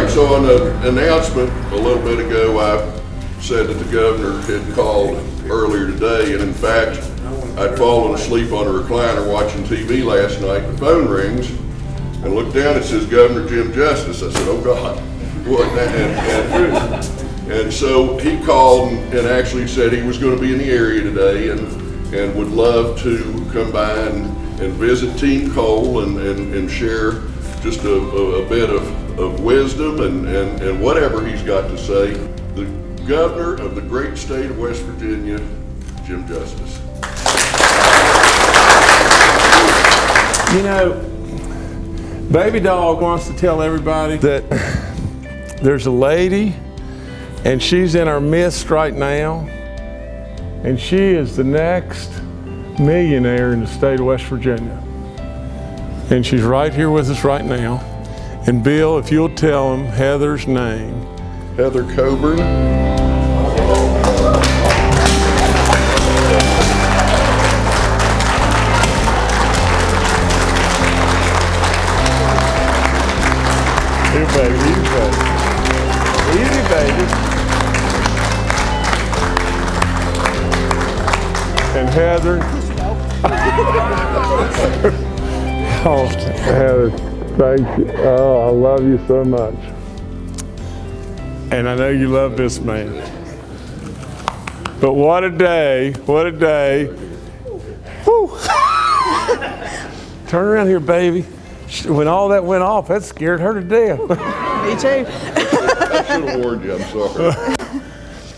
right, so on the announcement a little bit ago, I said that the governor had called earlier today, and in fact, I'd fallen asleep on a recliner watching TV last night. The phone rings, and looked down, it says Governor Jim Justice. I said, oh God. And so he called and actually said he was going to be in the area today and would love to come by and visit Team Cole and share just a bit of wisdom and whatever he's got to say. The governor of the great state of West Virginia, Jim Justice. You know, Baby Dog wants to tell everybody that there's a lady and she's in our midst right now, and she is the next millionaire in the state of West Virginia. And she's right here with us right now. And Bill, if you'll tell him Heather's name. Heather Coburn. Here, baby, easy, baby. Easy, baby. And Heather. Oh, Heather, thank you. Oh, I love you so much. And I know you love this man. But what a day, what a day. Whew. Turn around here, baby. When all that went off, that scared her to death. Me too. I should have warned you, I'm sorry.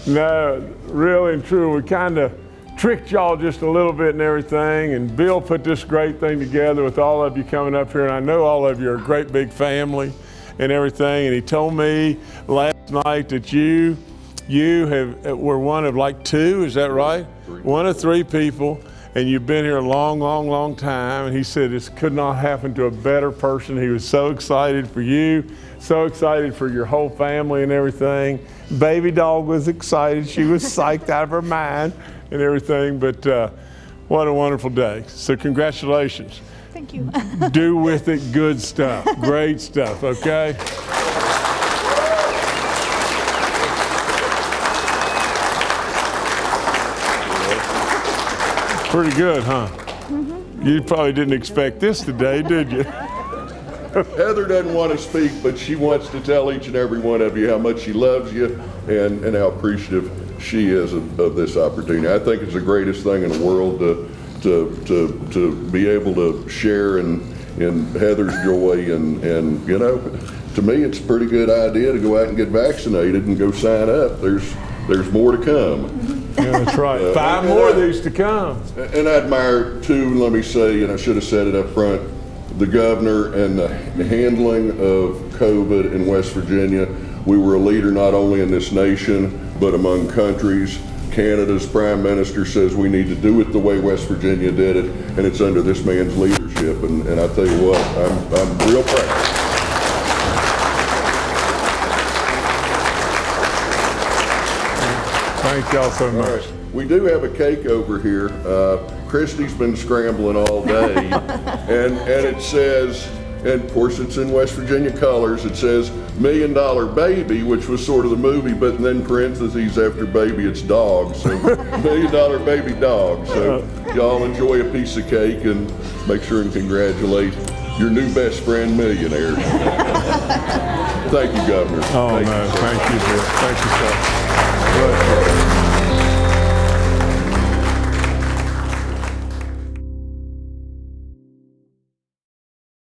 No, really and true, we kind of tricked y'all just a little bit and everything, and Bill put this great thing together with all of you coming up here, and I know all of you are a great big family and everything, and he told me last night that you were one of like two, is that right? One of three people, and you've been here a long, long, long time, and he said this could not happen to a better person. He was so excited for you, so excited for your whole family and everything. Baby Dog was excited. She was psyched out of her mind and everything, but what a wonderful day. So congratulations. Thank you. Do with it good stuff, great stuff, okay? Pretty good, huh? Mm-hmm. You probably didn't expect this today, did you? Heather doesn't want to speak, but she wants to tell each and every one of you how much she loves you and how appreciative she is of this opportunity. I think it's the greatest thing in the world to be able to share in Heather's joy, and you know, to me it's a pretty good idea to go out and get vaccinated and go sign up. There's more to come. Yeah, that's right. Five more of these to come. And I admire too, let me say, and I should have said it up front, the governor and the handling of COVID in West Virginia. We were a leader not only in this nation, but among countries. Canada's prime minister says we need to do it the way West Virginia did it, and it's under this man's leadership. And I tell you what, I'm real proud. Thank y'all so much. Right. We do have a cake over here. Christy's been scrambling all day, and it says, and of course it's in West Virginia colors, it says $1 Million Baby, which was sort of the movie, but then parentheses after baby it's dog, so $1 Million Baby Dog. So y'all enjoy a piece of cake and make sure and congratulate your new best friend millionaire. Thank you, Governor. Oh, thank you, Bill. Thank you, sir.